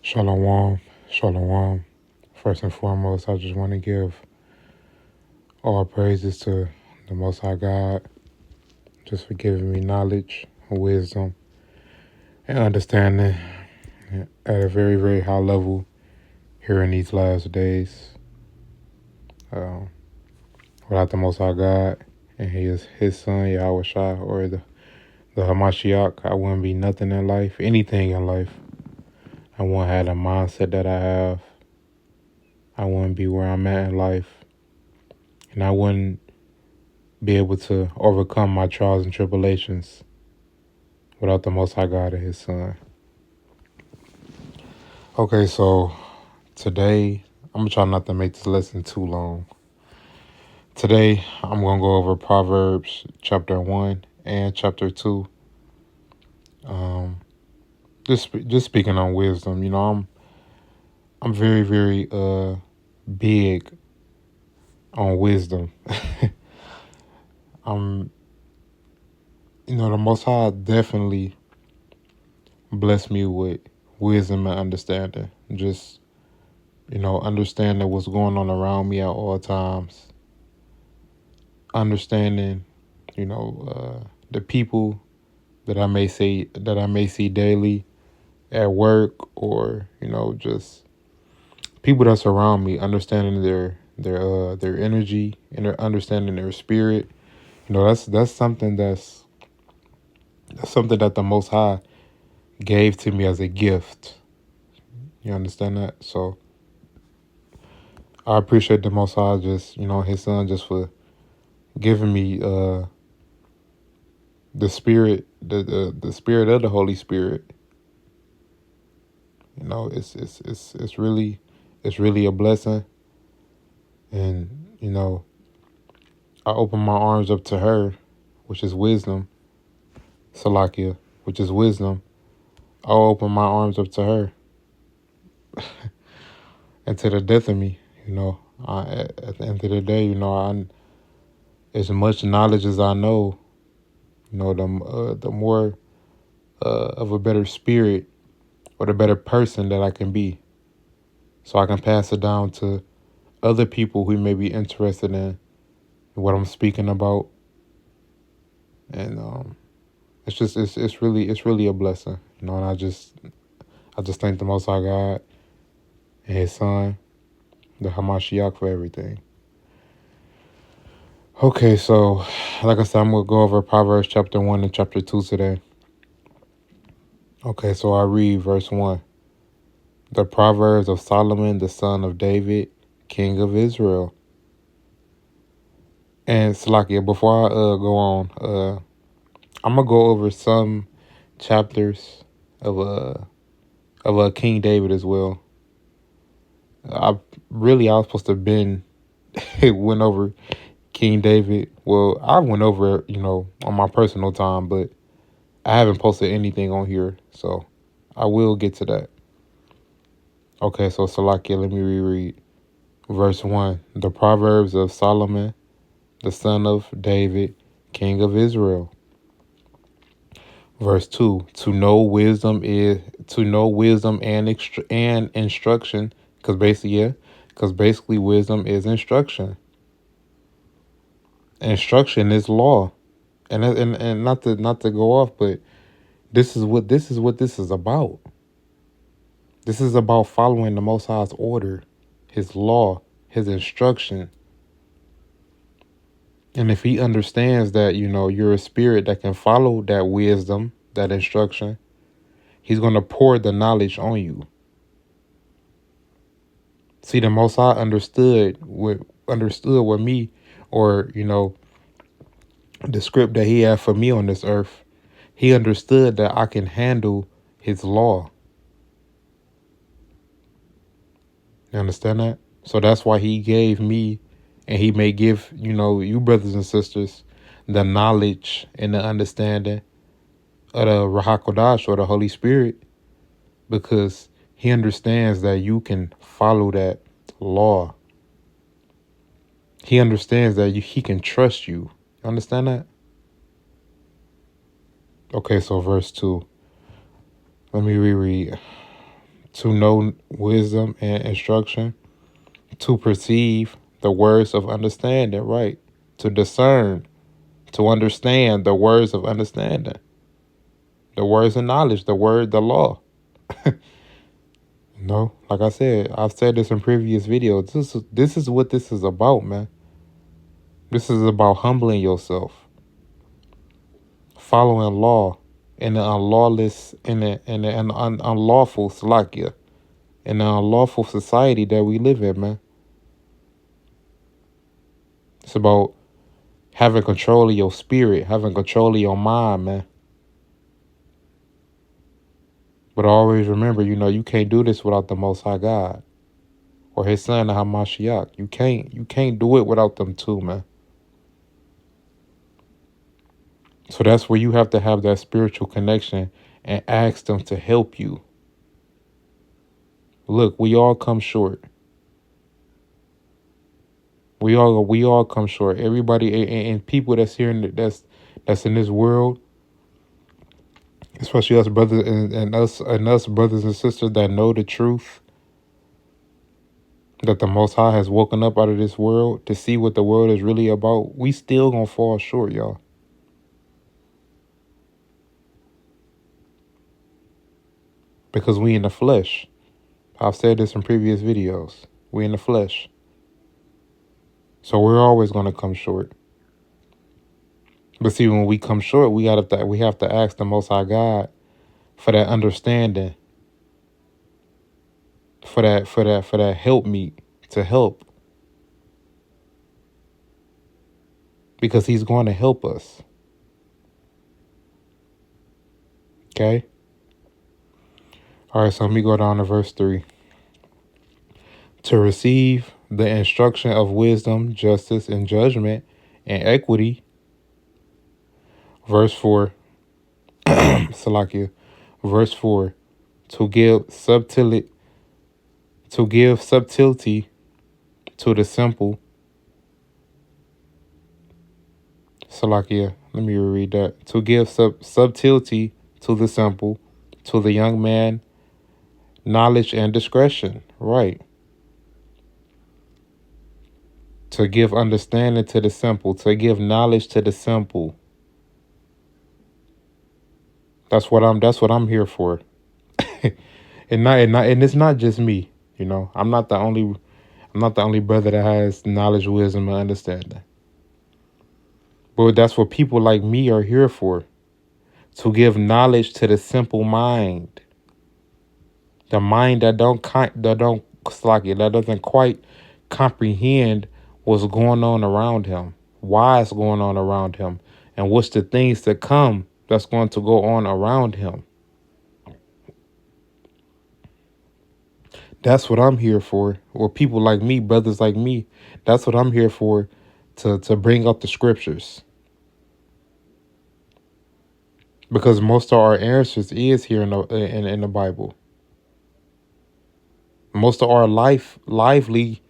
Shalom, shalom. First and foremost, I just want to give all praises to the Most High God, just for giving me knowledge, wisdom, and understanding at a very, very high level here in these last days. Um, Without the Most High God and His Son, Yahweh Shai, or the Hamashiach, I wouldn't be nothing in life, anything in life. I wouldn't have the mindset that I have. I wouldn't be where I'm at in life. And I wouldn't be able to overcome my trials and tribulations without the Most High God and His Son. Okay, so today, I'm going to try not to make this lesson too long. Today, I'm going to go over Proverbs chapter 1 and chapter 2. Just speaking on wisdom, I'm very, very big on wisdom. The Most High definitely blessed me with wisdom and understanding. Just, understanding what's going on around me at all times. Understanding, the people that I may see daily at work, or just people that surround me. Understanding their energy and understanding their spirit. That's something that's something that the Most High gave to me as a gift. You understand that? So I appreciate the Most High, just His Son, just for giving me the spirit, the spirit of the Holy Spirit. It's really a blessing, and I open my arms up to her, which is wisdom, Salakia, which is wisdom. I'll open my arms up to her, and to the death of me. At the end of the day, as much knowledge as I know, the more of a better spirit or the better person that I can be, so I can pass it down to other people who may be interested in what I'm speaking about. And it's really a blessing, and I just thank the Most High God and His Son, the Hamashiach, for everything. Okay, so like I said, I'm gonna go over Proverbs chapter 1 and chapter 2 today. Okay, so I read verse 1. The Proverbs of Solomon, the son of David, king of Israel. And Salakia, before I go on, I'm gonna go over some chapters of King David as well. I was supposed to have been went over King David. Well, I went over on my personal time, but I haven't posted anything on here, so I will get to that. Okay, so Salakia, let me reread verse 1. The Proverbs of Solomon, the son of David, king of Israel. Verse 2. To know wisdom and instruction, because basically wisdom is instruction. Instruction is law. And not to go off, but this is what this is about. This is about following the Most High's order, His law, His instruction. And if He understands that, you're a spirit that can follow that wisdom, that instruction, He's going to pour the knowledge on you. See, the Most High understood with me, or, the script that He had for me on this earth. He understood that I can handle His law. You understand that? So that's why He gave me, and He may give, you brothers and sisters, the knowledge and the understanding of the Ruach HaKodesh, or the Holy Spirit, because He understands that you can follow that law. He understands that He can trust you. You understand that? Okay, so verse 2. Let me reread. to know wisdom and instruction, to perceive the words of understanding, right? To discern, to understand the words of understanding, the words of knowledge, the law. No, like I said, I've said this in previous videos. This is what this is about, man. This is about humbling yourself, following law in the unlawless, in the unlawful Salakia, in the unlawful society that we live in, man. It's about having control of your spirit, having control of your mind, man. But always remember, you can't do this without the Most High God or His Son, the Hamashiach. You can't do it without them too, man. So that's where you have to have that spiritual connection and ask them to help you. Look, we all come short. We all come short. Everybody and people that's here that's in this world, especially us brothers and us brothers and sisters that know the truth, that the Most High has woken up out of this world to see what the world is really about. We still gonna fall short, y'all. Because we in the flesh. I've said this in previous videos. We in the flesh. So we're always gonna come short. But see, when we come short, we have to ask the Most High God for that understanding, for that help me to help, because He's going to help us. Okay. All right. So let me go down to verse 3. To receive the instruction of wisdom, justice, and judgment, and equity. Verse 4. Salakia. Verse 4. To give subtlety to the simple. Salakia, let me reread that. To give subtlety to the simple, to the young man, knowledge and discretion. Right. To give understanding to the simple, to give knowledge to the simple. That's what I'm here for. and it's not just me, I'm not the only brother that has knowledge, wisdom, and understanding. But that's what people like me are here for. To give knowledge to the simple mind. The mind that doesn't quite comprehend what's going on around him, why it's going on around him, and what's the things to come that's going to go on around him. That's what I'm here for. Or people like me, brothers like me. That's what I'm here for, to bring up the scriptures. Because most of our answers is here in the Bible. Most of our lively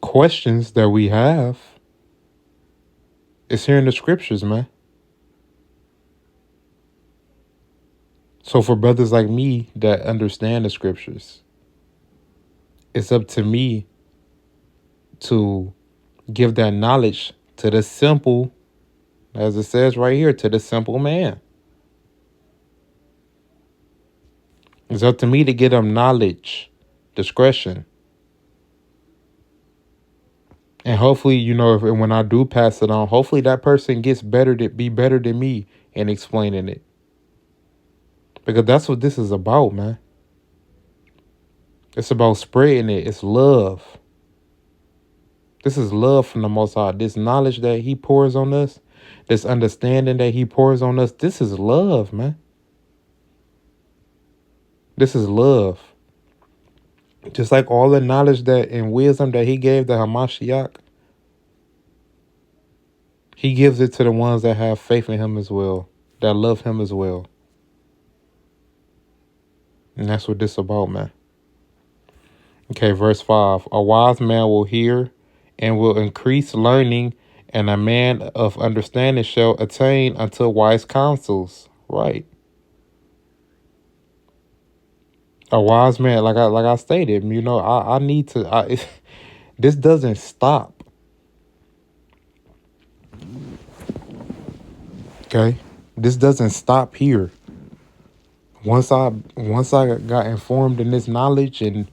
questions that we have is here in the scriptures, man. So for brothers like me that understand the scriptures, it's up to me to give that knowledge to the simple, as it says right here, to the simple man. It's up to me to give them knowledge, discretion. And hopefully, when I do pass it on, hopefully that person gets be better than me in explaining it. Because that's what this is about, man. It's about spreading it. It's love. This is love from the Most High. This knowledge that He pours on us, this understanding that He pours on us, this is love, man. This is love. Just like all the knowledge that and wisdom that He gave the Hamashiach, He gives it to the ones that have faith in Him as well, that love Him as well. And that's what this is about, man. Okay, verse 5. A wise man will hear and will increase learning, and a man of understanding shall attain unto wise counsels. Right. A wise man, like I stated, I need to. This doesn't stop. Okay, this doesn't stop here. Once I got informed in this knowledge, and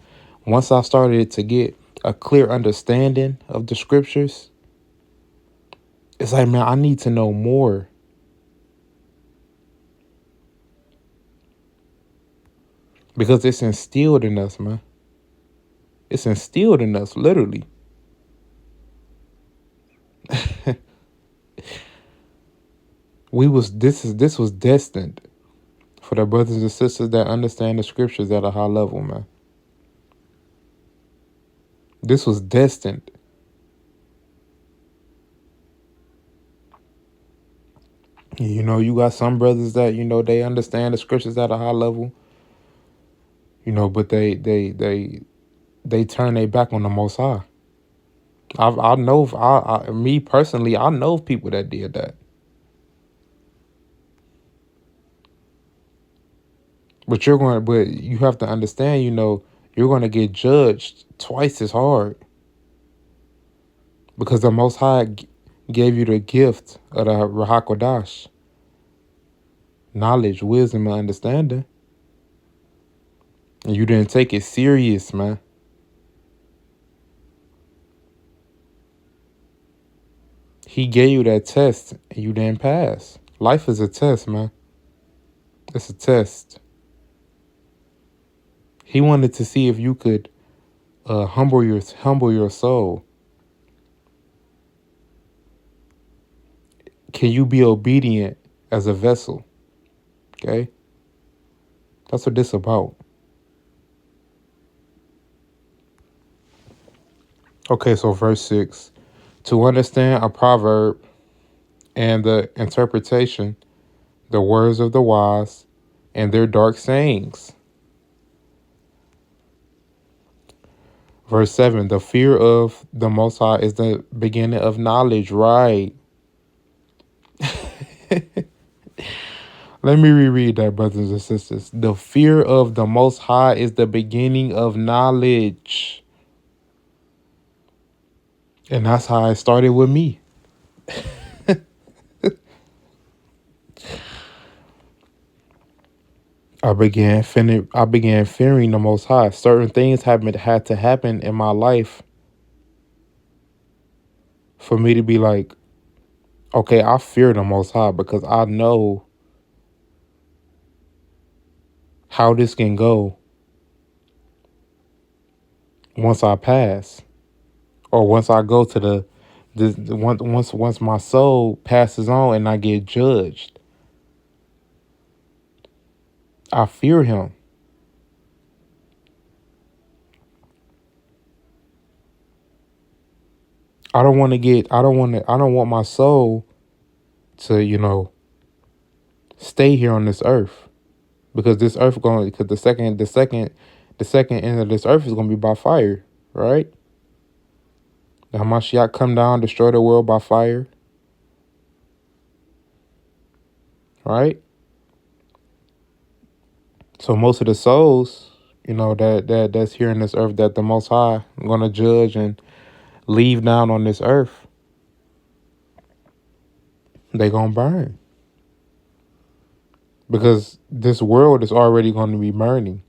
once I started to get a clear understanding of the scriptures, it's like, man, I need to know more, because it's instilled in us, man. It's instilled in us, literally. This was destined for the brothers and sisters that understand the scriptures at a high level, man. This was destined. You got some brothers that, they understand the scriptures at a high level, but they turn their back on the Most High. I know, me personally, I know people that did that. But you have to understand, you're going to get judged twice as hard, because the Most High gave you the gift of the Rahakodash, knowledge, wisdom, and understanding, and you didn't take it serious, man. He gave you that test and you didn't pass. Life is a test, man. It's a test. He wanted to see if you could humble your soul. Can you be obedient as a vessel? Okay? That's what this about. Okay, so verse 6. To understand a proverb and the interpretation, the words of the wise, and their dark sayings. Verse 7. The fear of the Most High is the beginning of knowledge. Right. Let me reread that, brothers and sisters. The fear of the Most High is the beginning of knowledge. And that's how it started with me. I began fearing the Most High. Certain things had to happen in my life for me to be like, okay, I fear the Most High, because I know how this can go once I pass, or once I go to once my soul passes on and I get judged. I fear him. I don't want my soul to, stay here on this earth, because this earth because the second end of this earth is going to be by fire, right? The Hamashiach come down, destroy the world by fire, right? So most of the souls, that's here in this earth, that the Most High going to judge and leave down on this earth, they going to burn, because this world is already going to be burning.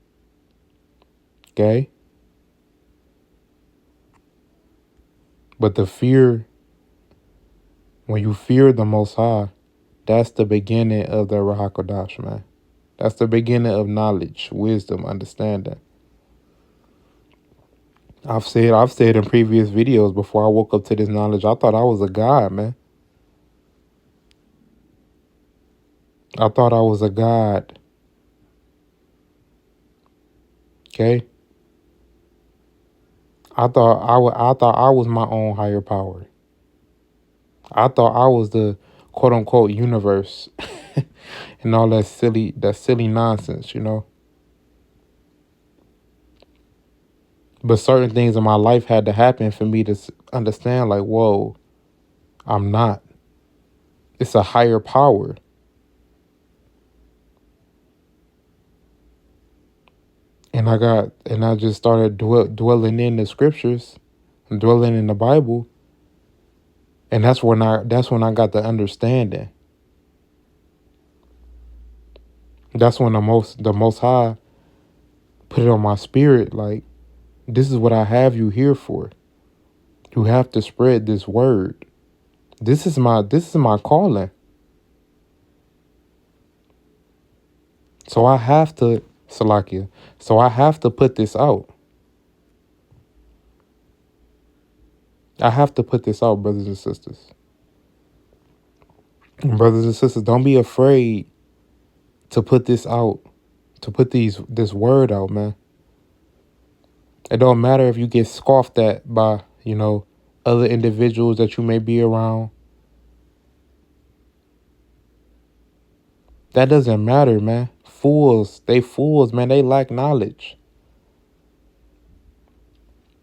Okay? But when you fear the Most High, that's the beginning of the Rahakodash, man. That's the beginning of knowledge, wisdom, understanding. I've said in previous videos, before I woke up to this knowledge, I thought I was a god, man. I thought I was a god. Okay? I thought I was my own higher power. I thought I was the quote unquote universe and all that silly nonsense, But certain things in my life had to happen for me to understand, like, whoa, I'm not. It's a higher power. And I just started dwelling in the scriptures, dwelling in the Bible, and that's when I got the understanding. That's when the most high put it on my spirit, like, this is what I have you here for. You have to spread this word. This is my calling. So I have to, Salakia. So I have to put this out. I have to put this out, brothers and sisters. And brothers and sisters, don't be afraid to put this out, to put this word out, man. It don't matter if you get scoffed at by, other individuals that you may be around. That doesn't matter, man. Fools, man. They lack knowledge.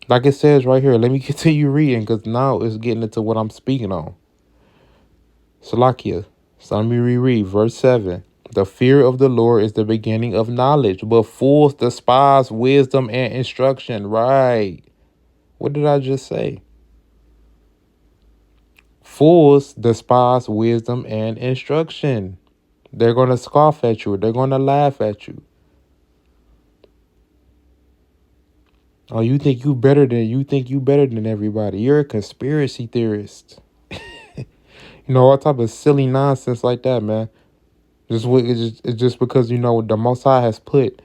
Like it says right here, let me continue reading because now it's getting into what I'm speaking on. Salakia. So let me reread verse 7. The fear of the Lord is the beginning of knowledge, but fools despise wisdom and instruction. Right. What did I just say? Fools despise wisdom and instruction. They're going to scoff at you. They're going to laugh at you. Oh, you think you better than everybody. You're a conspiracy theorist. All type of silly nonsense like that, man. It's just because the Most High has put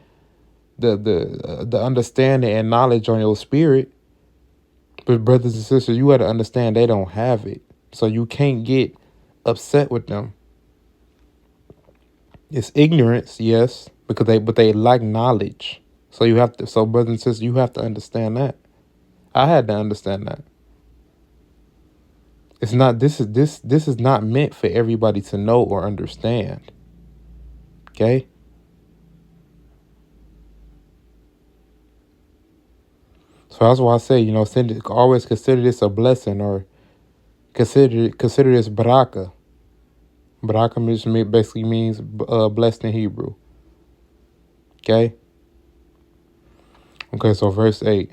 the understanding and knowledge on your spirit. But brothers and sisters, you got to understand they don't have it, so you can't get upset with them. It's ignorance, yes, but they lack knowledge. So brothers and sisters, you have to understand that. I had to understand that. It's not this is not meant for everybody to know or understand. Okay? So that's why I say, always consider this a blessing, or consider this baraka. Baraka basically means blessed in Hebrew. Okay? Okay, so verse 8.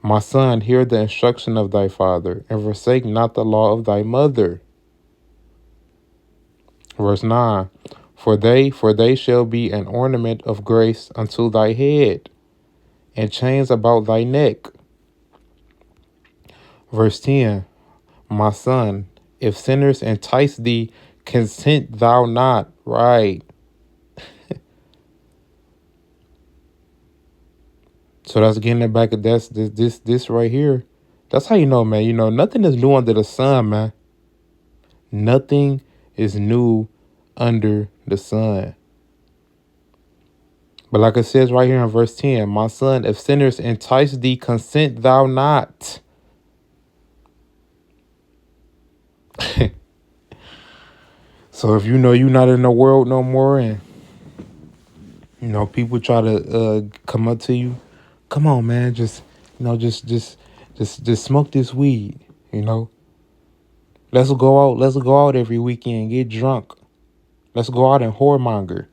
My son, hear the instruction of thy father, and forsake not the law of thy mother. Verse 9. For they shall be an ornament of grace unto thy head, and chains about thy neck. Verse 10. My son, if sinners entice thee, consent thou not. Right. So that's getting it back. That's this right here. That's how you know, man. Nothing is new under the sun, man. Nothing is new under the sun. But like it says right here in verse 10, my son, if sinners entice thee, consent thou not. So if you're not in the world no more, and people try to come up to you, come on, man, just smoke this weed, Let's go out every weekend, get drunk. Let's go out and whoremonger.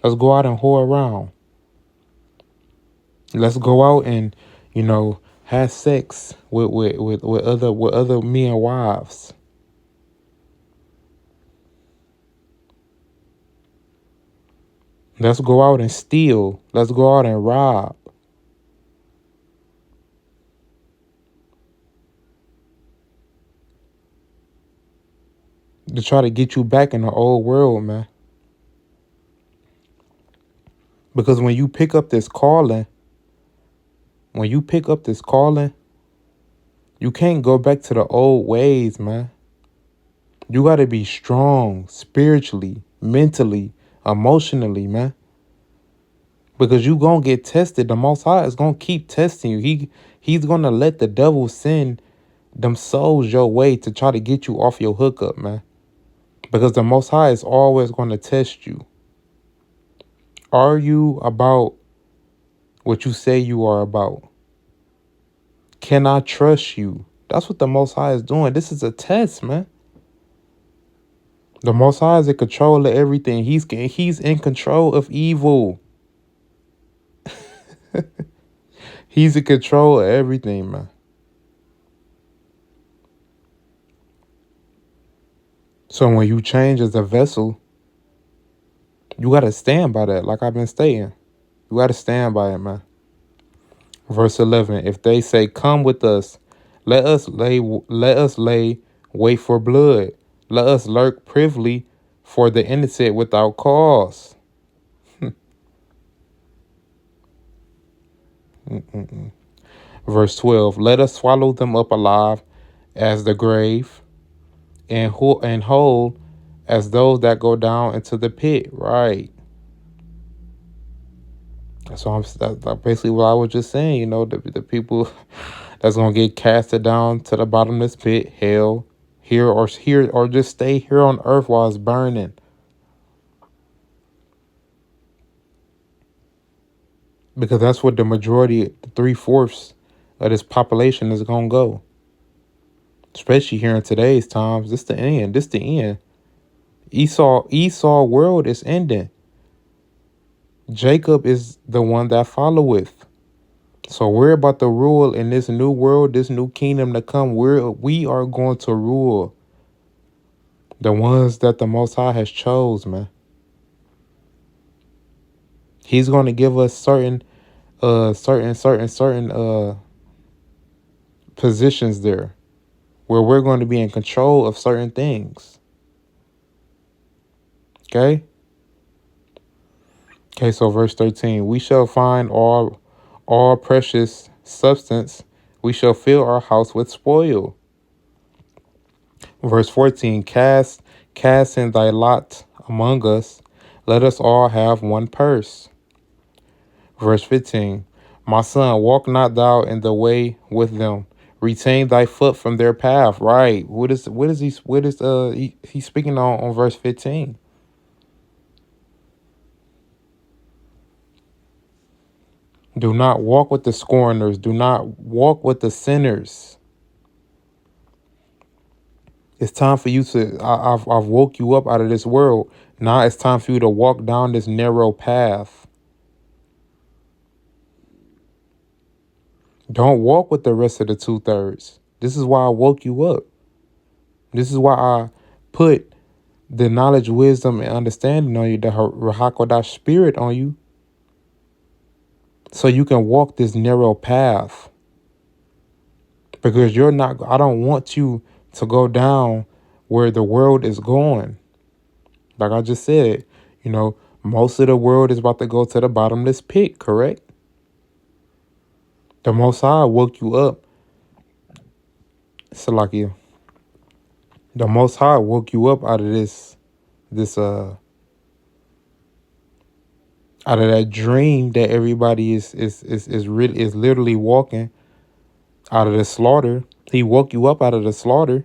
Let's go out and whore around. Let's go out and, have sex with other men and wives. Let's go out and steal. Let's go out and rob. To try to get you back in the old world, man. Because when you pick up this calling, you can't go back to the old ways, man. You got to be strong spiritually, mentally, emotionally, man. Because you going to get tested. The Most High is going to keep testing you. He's going to let the devil send them souls your way to try to get you off your hookup, man. Because the Most High is always going to test you. Are you about what you say you are about? Can I trust you? That's what the Most High is doing. This is a test, man. The Most High is in control of everything. He's in control of evil. He's in control of everything, man. So when you change as a vessel, you got to stand by that, like I've been stating. You got to stand by it, man. Verse 11, if they say, come with us, let us lay wait for blood. Let us lurk privily for the innocent without cause. Verse 12, let us swallow them up alive as the grave, and whole as those that go down into the pit. Right. So that's basically what I was just saying. The people that's gonna get casted down to the bottomless pit, hell, here or just stay here on earth while it's burning. Because that's what the majority, 3/4 of this population is gonna go. Especially here in today's times. This the end. This the end. Esau world is ending. Jacob is the one that followeth. So we're about to rule in this new world, this new kingdom to come. We are going to rule. The ones that the Most High has chose, man. He's going to give us certain positions there where we're going to be in control of certain things. Okay? Okay, so verse 13, we shall find all precious substance. We shall fill our house with spoil. Verse 14, cast in thy lot among us. Let us all have one purse. Verse 15, my son, walk not thou in the way with them. Retain thy foot from their path. Right. He's speaking on verse 15. Do not walk with the scorners. Do not walk with the sinners. It's time for you to, I've woke you up out of this world. Now it's time for you to walk down this narrow path. Don't walk with the rest of the 2/3. This is why I woke you up. This is why I put the knowledge, wisdom, and understanding on you, the Rahakodash spirit on you, so you can walk this narrow path. Because I don't want you to go down where the world is going. Like I just said, most of the world is about to go to the bottomless pit, correct? The Most High woke you up. Salakia. The Most High woke you up out of out of that dream that everybody is literally walking out of the slaughter. He woke you up out of the slaughter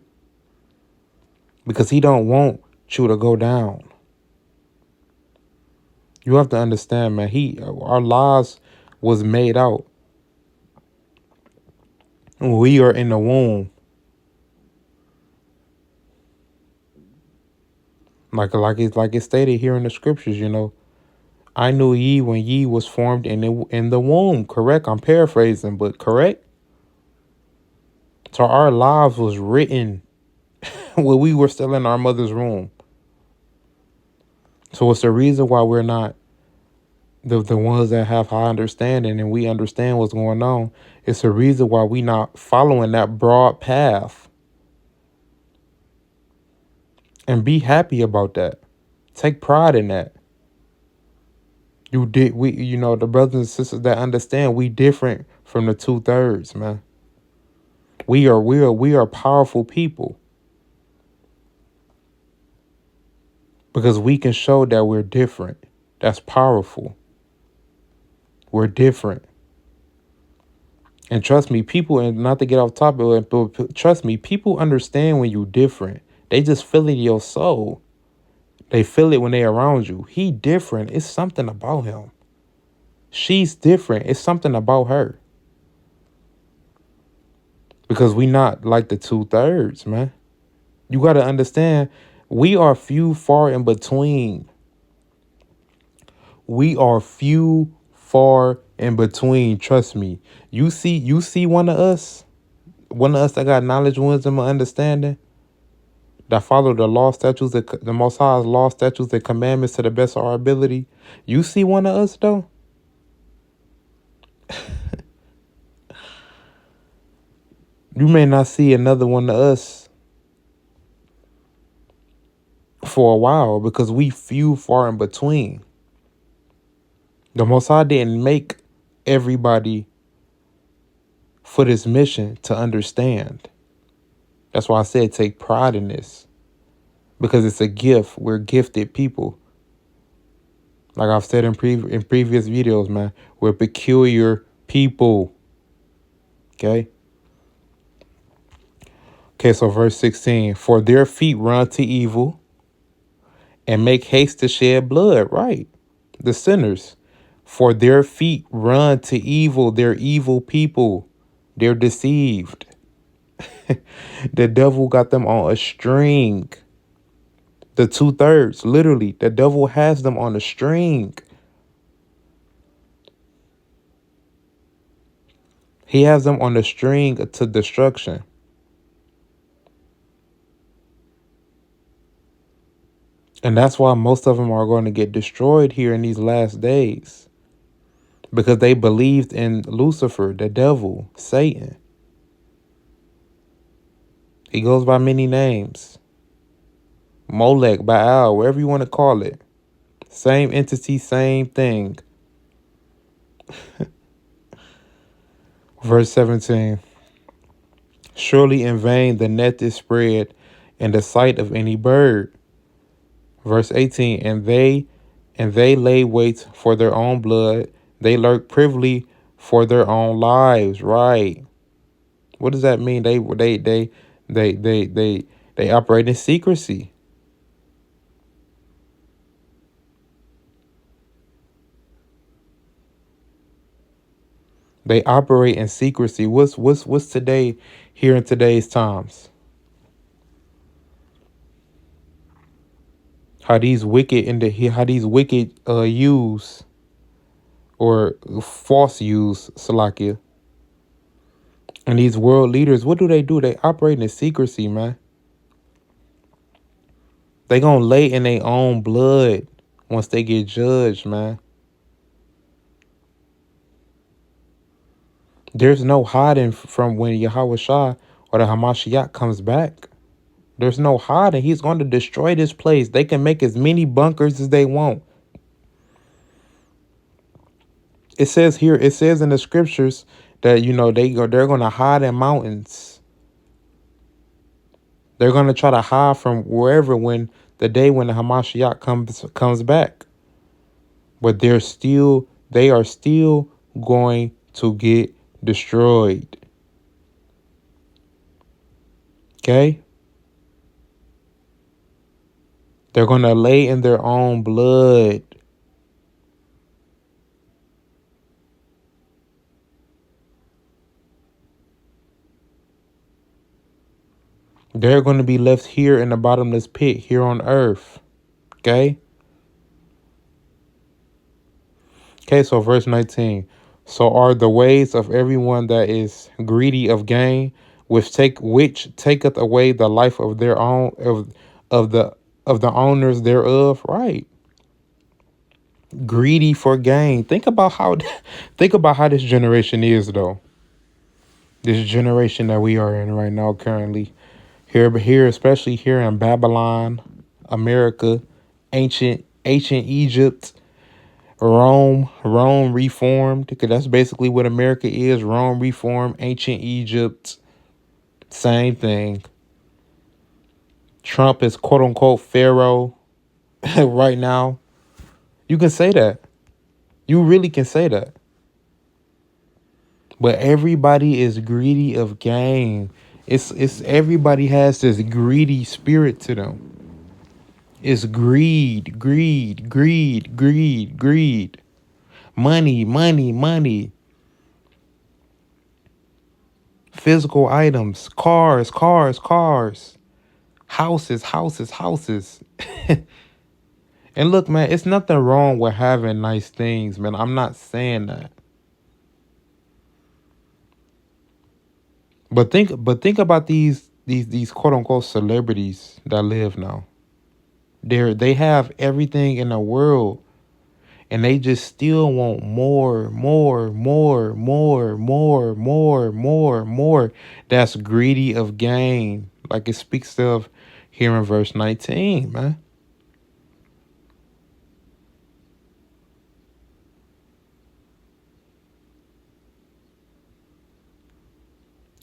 because he don't want you to go down. You have to understand, man. Our lives was made out when we are in the womb. Like it's stated here in the scriptures, I knew ye when ye was formed in the womb. Correct? I'm paraphrasing, but correct. So our lives was written when we were still in our mother's womb. So it's the reason why we're not the ones that have high understanding and we understand what's going on. It's the reason why we not following that broad path. And be happy about that. Take pride in that. The brothers and sisters that understand we different from the 2/3, man. We are powerful people. Because we can show that we're different. That's powerful. We're different. And trust me, people, and not to get off topic, but trust me, people understand when you're different. They just feel it in your soul. They feel it when they're around you. He different. It's something about him. She's different. It's something about her. Because we not like the 2/3, man. You got to understand, we are few far in between. We are few far in between. Trust me. You see one of us that got knowledge, wisdom, and understanding, that follow the law, statutes, the Most High's law, statutes, and commandments to the best of our ability. You see one of us though? You may not see another one of us for a while because we few far in between. The Most High didn't make everybody for this mission to understand. That's why I said take pride in this, because it's a gift. We're gifted people. Like I've said in previous videos, man, we're peculiar people. Okay. Okay, so verse 16, for their feet run to evil and make haste to shed blood. Right. The sinners. For their feet run to evil. They're evil people. They're deceived. The devil got them on a string. The 2/3, literally, the devil has them on a string. He has them on a string to destruction. And that's why most of them are going to get destroyed here in these last days. Because they believed in Lucifer, the devil, Satan. He goes by many names. Molech, Baal, whatever you want to call it. Same entity, same thing. Verse 17. Surely in vain the net is spread in the sight of any bird. Verse 18. And they lay wait for their own blood. They lurk privily for their own lives. Right. What does that mean? They operate in secrecy. They operate in secrecy. What's today here in today's times? How these wicked use or false use Salakia. And these world leaders, what do? They operate in secrecy, man. They gonna lay in their own blood once they get judged, man. There's no hiding from when Yahweh Shah or the Hamashiach comes back. There's no hiding. He's going to destroy this place. They can make as many bunkers as they want. It says in the scriptures that, they're going to hide in mountains. They're going to try to hide from wherever when the Hamashiach comes back. But they are still going to get destroyed. Okay? They're going to lay in their own blood. They're going to be left here in the bottomless pit here on earth. Okay? Okay, so verse 19. So are the ways of everyone that is greedy of gain, which taketh away the life of their own of the owners thereof. Right. Greedy for gain. Think about how this generation is though. This generation that we are in right now currently. Here, especially here in Babylon, America, ancient Egypt, Rome reformed, because that's basically what America is. Rome reformed, ancient Egypt, same thing. Trump is quote unquote Pharaoh right now. You can say that. You really can say that. But everybody is greedy of gain. It's everybody has this greedy spirit to them. It's greed. Money. Physical items, cars. Houses. And look, man, it's nothing wrong with having nice things, man. I'm not saying that. But think about these quote unquote celebrities that live now. They have everything in the world, and they just still want more, more, more, more, more, more, more, more. That's greedy of gain, like it speaks of here in verse 19, man.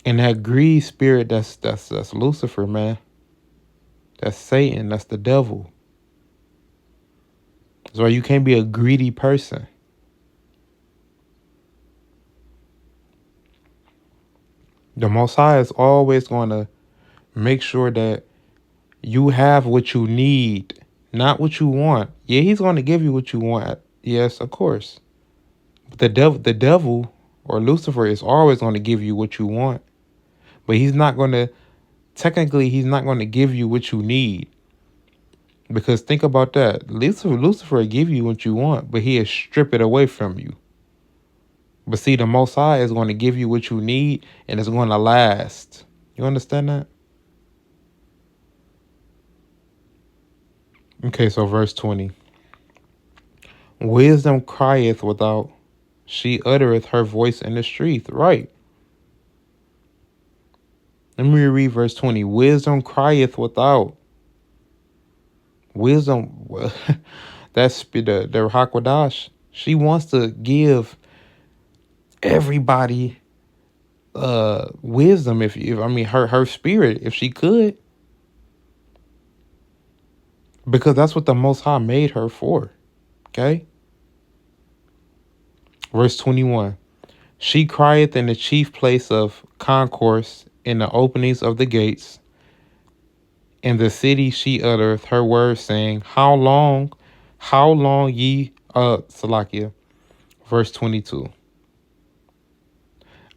And that greed spirit, that's Lucifer, man. That's Satan. That's the devil. That's why you can't be a greedy person. The Most High is always going to make sure that you have what you need, not what you want. Yeah, he's going to give you what you want. Yes, of course. But the devil or Lucifer is always going to give you what you want. But he's not going to, technically, he's not going to give you what you need. Because think about that. Lucifer will give you what you want, but he'll strip it away from you. But see, the Most High is going to give you what you need, and it's going to last. You understand that? Okay, so verse 20. Wisdom crieth without, she uttereth her voice in the street. Right. Let me read verse 20. Wisdom crieth without. Wisdom, that's the Hakwadash. She wants to give everybody wisdom, if I mean her spirit, if she could. Because that's what the Most High made her for. Okay? Verse 21. She crieth in the chief place of concourse, in the openings of the gates. In the city she uttereth her words, saying, how long ye, Salakia, verse 22.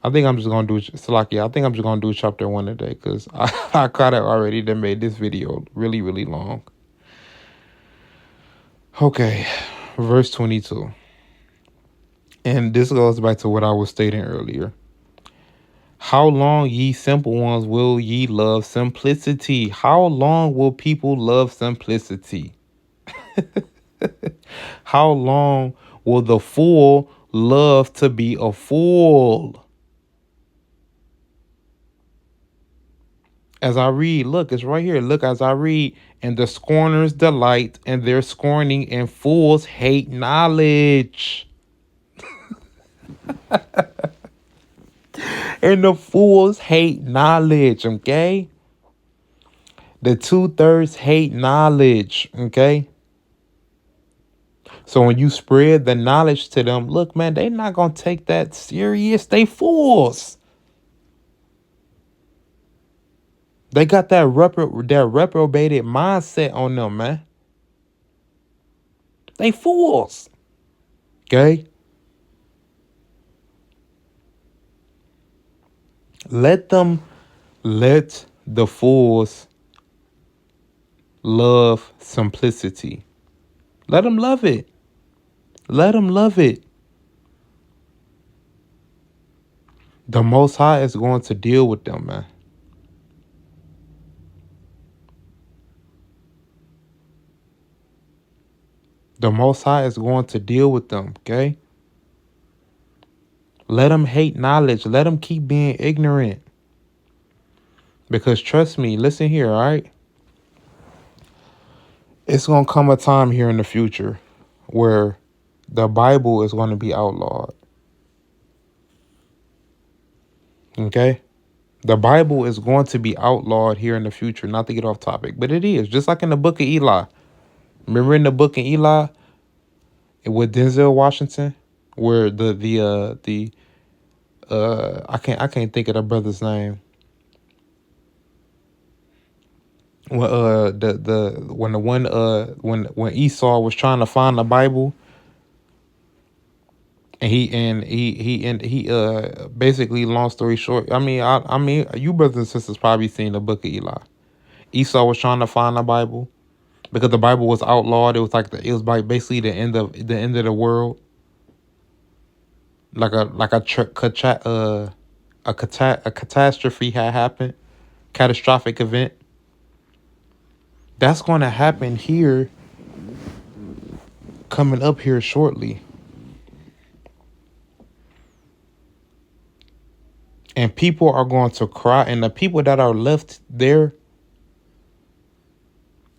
I think I'm just going to do, Salakia, I think I'm just going to do chapter 1 today, because I caught it already that made this video really, really long. Okay, verse 22. And this goes back to what I was stating earlier. How long, ye simple ones, will ye love simplicity? How long will people love simplicity? How long will the fool love to be a fool? As I read, look, it's right here. Look, as I read, and the scorners delight in their scorning, and fools hate knowledge. And the fools hate knowledge, okay? The 2/3 hate knowledge, okay? So when you spread the knowledge to them, look, man, they not going to take that serious. They fools. They got that reprobated mindset on them, man. They fools. Okay? Let the fools love simplicity. Let them love it. Let them love it. The Most High is going to deal with them, man. The Most High is going to deal with them, okay? Let them hate knowledge. Let them keep being ignorant. Because trust me, listen here, all right? It's going to come a time here in the future where the Bible is going to be outlawed. Okay? The Bible is going to be outlawed here in the future, not to get off topic, but it is. Just like in the book of Eli. Remember in the book of Eli with Denzel Washington, where I can't think of the brother's name. When Esau was trying to find the Bible, and he basically, long story short, I mean you brothers and sisters probably seen the book of Eli. Esau was trying to find the Bible because the Bible was outlawed. It was like basically the end of the world. Like a a catastrophe had happened, catastrophic event. That's going to happen here, coming up here shortly. And people are going to cry. And the people that are left there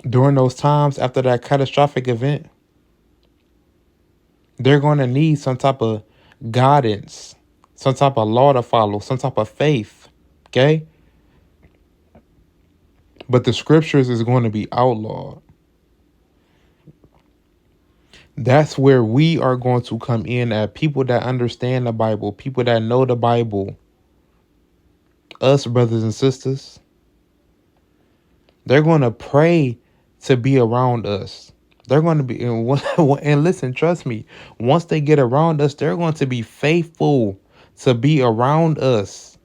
during those times after that catastrophic event, they're going to need some type of guidance, some type of law to follow, some type of faith. Okay? But the scriptures is going to be outlawed. That's where we are going to come in at people that understand the Bible, people that know the Bible. Us, brothers and sisters, they're going to pray to be around us. They're going to be, and listen, trust me, once they get around us, they're going to be faithful to be around us.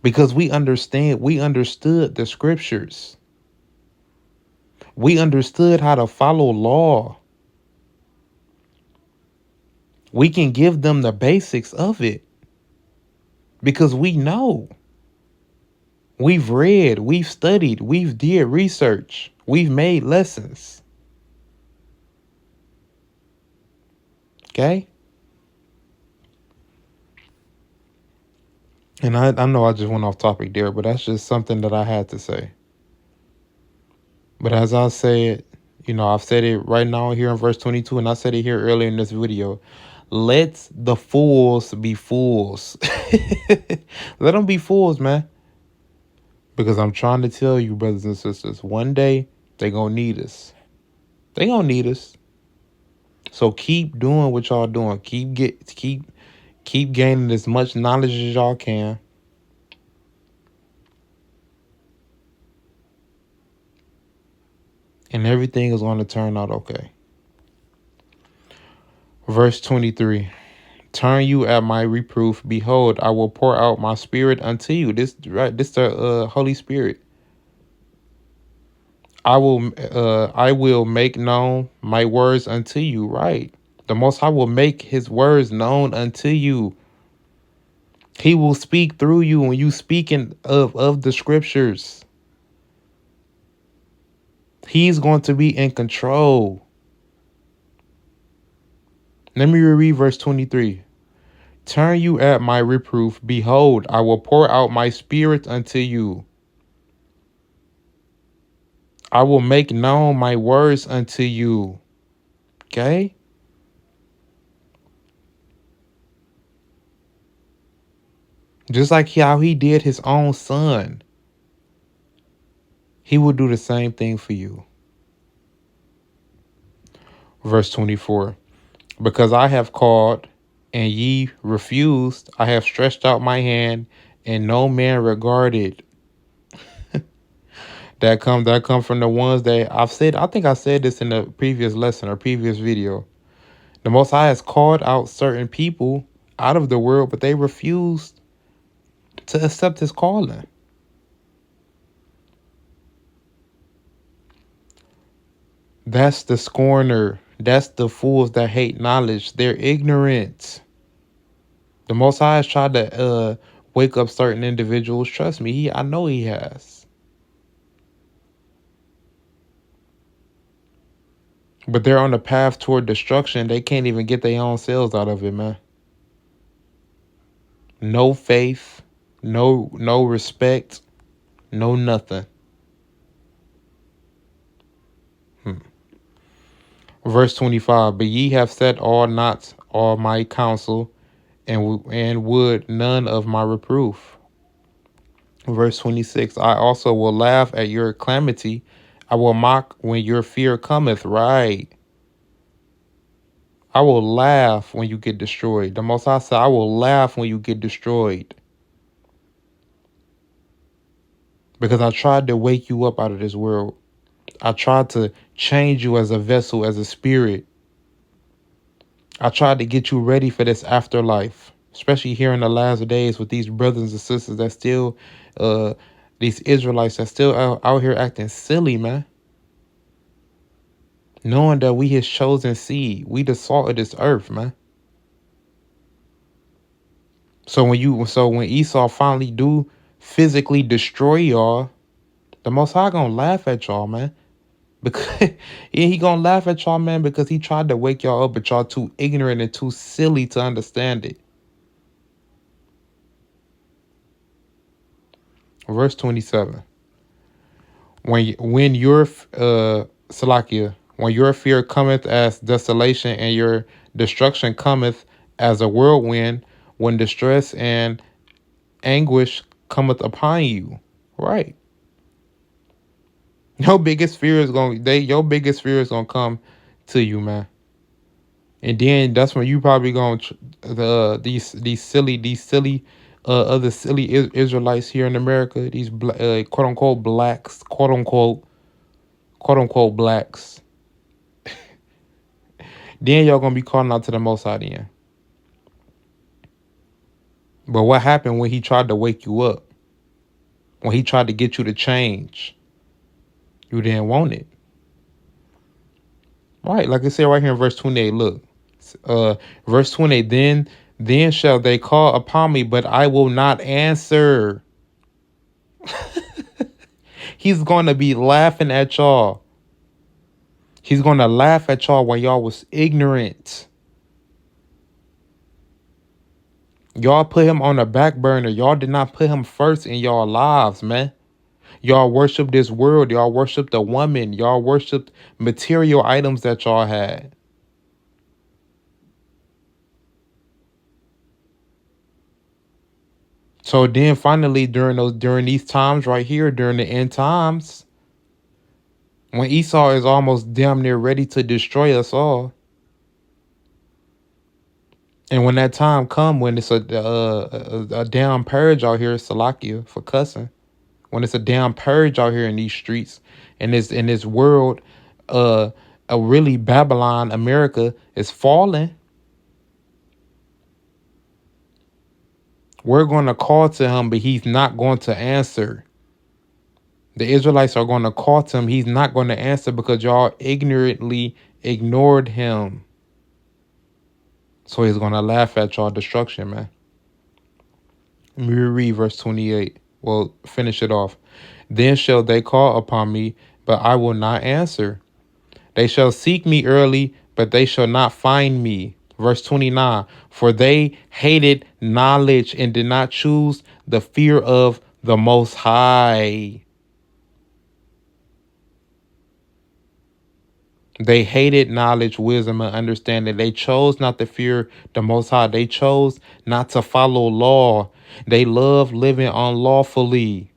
Because we understood the scriptures. We understood how to follow law. We can give them the basics of it. Because we know. We've read, we've studied, we've did research, we've made lessons. Okay? And I know I just went off topic there, but that's just something that I had to say. But as I said, I've said it right now here in verse 22, and I said it here earlier in this video. Let the fools be fools. Let them be fools, man. Because I'm trying to tell you, brothers and sisters, one day they're going to need us. They're going to need us. So keep doing what y'all doing. Keep gaining as much knowledge as y'all can. And everything is going to turn out okay. Verse 23. Turn you at my reproof. Behold, I will pour out my spirit unto you. This the Holy Spirit. I will make known my words unto you. Right. The Most High will make his words known unto you. He will speak through you when you speaking of the scriptures. He's going to be in control. Let me reread verse 23. Turn you at my reproof. Behold, I will pour out my spirit unto you. I will make known my words unto you. Okay? Just like how he did his own son, he will do the same thing for you. Verse 24. Because I have called and ye refused, I have stretched out my hand and no man regarded. That come from the ones that I've said. I think I said this in the previous lesson or previous video. The Most High has called out certain people out of the world, but they refused to accept his calling. That's the scorner. That's the fools that hate knowledge. They're ignorant. The Most High has tried to wake up certain individuals. Trust me, I know he has. But they're on the path toward destruction. They can't even get their own selves out of it, man. No faith, no respect, no nothing. Verse 25, but ye have set all my counsel, and would none of my reproof. Verse 26, I also will laugh at your calamity. I will mock when your fear cometh. Right. I will laugh when you get destroyed. The Most High said, I will laugh when you get destroyed. Because I tried to wake you up out of this world. I tried to change you as a vessel, as a spirit. I tried to get you ready for this afterlife, especially here in the last days with these brothers and sisters that still, these Israelites that still out here acting silly, man. Knowing that we his chosen seed, we the salt of this earth, man. So when Esau finally do physically destroy y'all, the Most High gonna laugh at y'all, man. Because yeah, he gonna laugh at y'all, man, because he tried to wake y'all up, but y'all too ignorant and too silly to understand it. Verse 27. When your Salakia, when your fear cometh as desolation and your destruction cometh as a whirlwind, when distress and anguish cometh upon you. Right. Your biggest fear is gonna come to you, man. And then that's when you probably gonna these silly other silly Israelites here in America, these quote unquote blacks, quote unquote blacks. Then y'all gonna be calling out to the Most High then. But what happened when he tried to wake you up? When he tried to get you to change, you didn't want it. Right, like I said right here in verse 28, look. Verse 28, then shall they call upon me, but I will not answer. He's gonna be laughing at y'all. He's gonna laugh at y'all when y'all was ignorant. Y'all put him on the back burner. Y'all did not put him first in y'all lives, man. Y'all worship this world. Y'all worship the woman. Y'all worship material items that y'all had. So then finally during these times right here, during the end times, when Esau is almost damn near ready to destroy us all, and when that time come, when it's a damn purge out here, Salakia for cussing, when it's a damn purge out here in these streets, and this in this world, a really Babylon America is falling. We're going to call to him, but he's not going to answer. The Israelites are going to call to him. He's not going to answer because y'all ignorantly ignored him. So he's going to laugh at y'all destruction, man. Let me read verse 28. Well, finish it off. Then shall they call upon me, but I will not answer. They shall seek me early, but they shall not find me. Verse 29. For they hated knowledge and did not choose the fear of the Most High. They hated knowledge, wisdom, and understanding. They chose not to fear the Most High. They chose not to follow law. They love living unlawfully.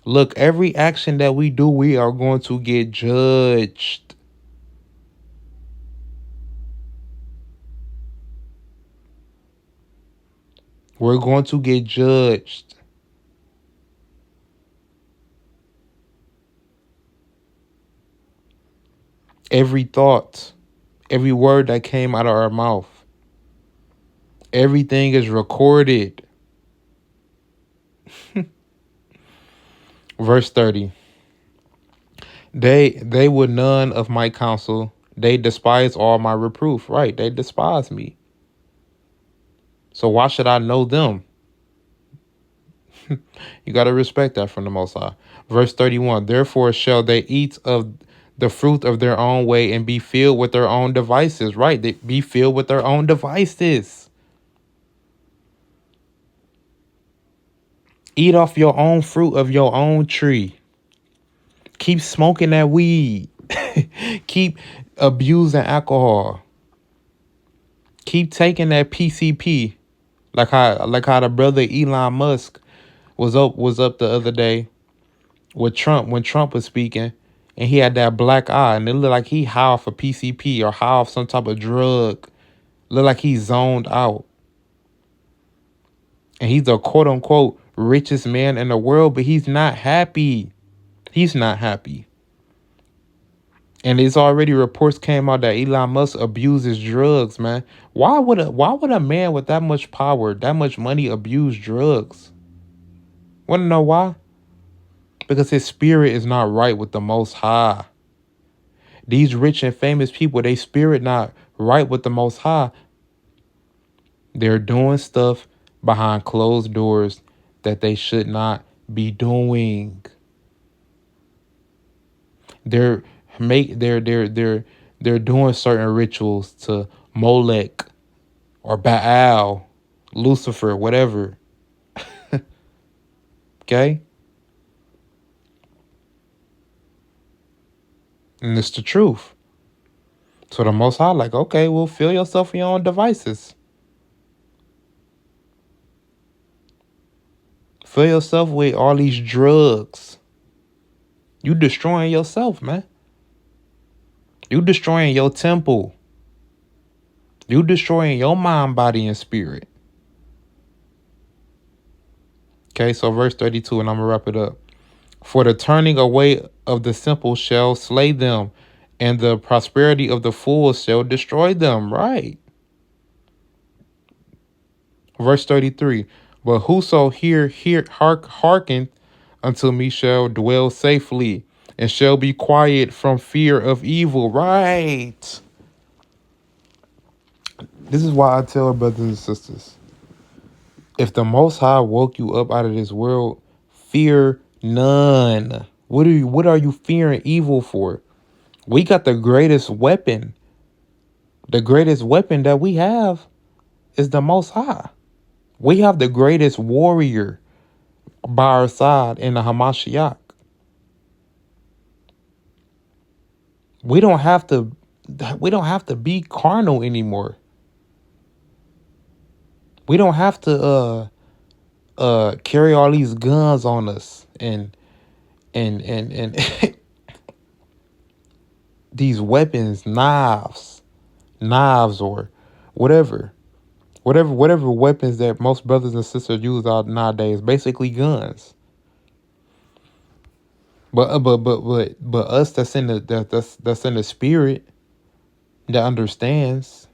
Look, every action that we do, we are going to get judged. We're going to get judged. Every thought, every word that came out of our mouth, everything is recorded. Verse 30. They would none of my counsel. They despise all my reproof. Right, they despise me. So why should I know them? You got to respect that from the Most High. Verse 31, therefore shall they eat of the fruit of their own way and be filled with their own devices. Right, they be filled with their own devices. Eat off your own fruit of your own tree. Keep smoking that weed. Keep abusing alcohol. Keep taking that PCP. Like how the brother Elon Musk was up the other day with Trump when Trump was speaking, and he had that black eye, and it looked like he high off a PCP or high off some type of drug. Looked like he zoned out. And he's the quote unquote richest man in the world, but he's not happy. He's not happy. And it's already reports came out that Elon Musk abuses drugs, man. Why would a man with that much power, that much money abuse drugs? Wanna know why? Because his spirit is not right with the Most High. These rich and famous people, they spirit not right with the Most High. They're doing stuff behind closed doors that they should not be doing. They're they're doing certain rituals to Molech or Baal, Lucifer, whatever. Okay? And it's the truth. So the Most High, like, okay, well, fill yourself with your own devices. Fill yourself with all these drugs. You destroying yourself, man. You destroying your temple. You destroying your mind, body, and spirit. Okay, so verse 32, and I'm going to wrap it up. For the turning away of the simple shall slay them, and the prosperity of the fools shall destroy them. Right. Verse 33. But whoso hearken unto me shall dwell safely, and shall be quiet from fear of evil. Right. This is why I tell brothers and sisters, if the Most High woke you up out of this world, fear none. What are you fearing evil for? We got the greatest weapon. The greatest weapon that we have is the Most High. We have the greatest warrior by our side in the Hamashiach. We don't have to be carnal anymore. We don't have to carry all these guns on us and these weapons, knives or whatever weapons that most brothers and sisters use out nowadays, basically guns. But us that's in the spirit that understands,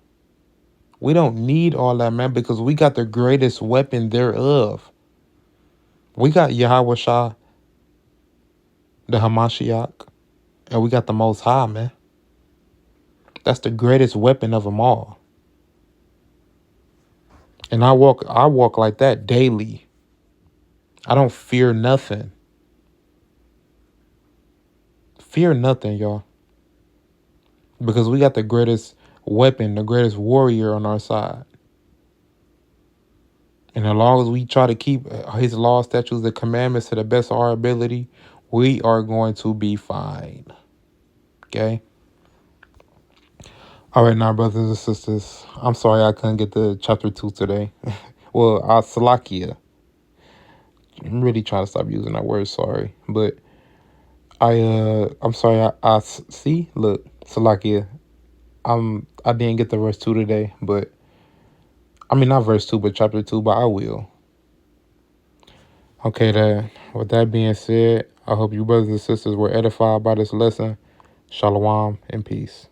we don't need all that, man, because we got the greatest weapon thereof. We got Yahweh Shah, the Hamashiach, and we got the Most High, man. That's the greatest weapon of them all. And I walk like that daily. I don't fear nothing. Fear nothing, y'all. Because we got the greatest weapon, the greatest warrior on our side. And as long as we try to keep his laws, statutes, and commandments to the best of our ability, we are going to be fine. Okay? All right, now, brothers and sisters, I'm sorry I couldn't get to chapter 2 today. Well, Salakia. I'm really trying to stop using that word, sorry. But I'm sorry, I see, look, Salakia. I didn't get the verse 2 today, but I mean, not verse 2, but chapter 2, but I will. Okay, with that being said, I hope you brothers and sisters were edified by this lesson. Shalom and peace.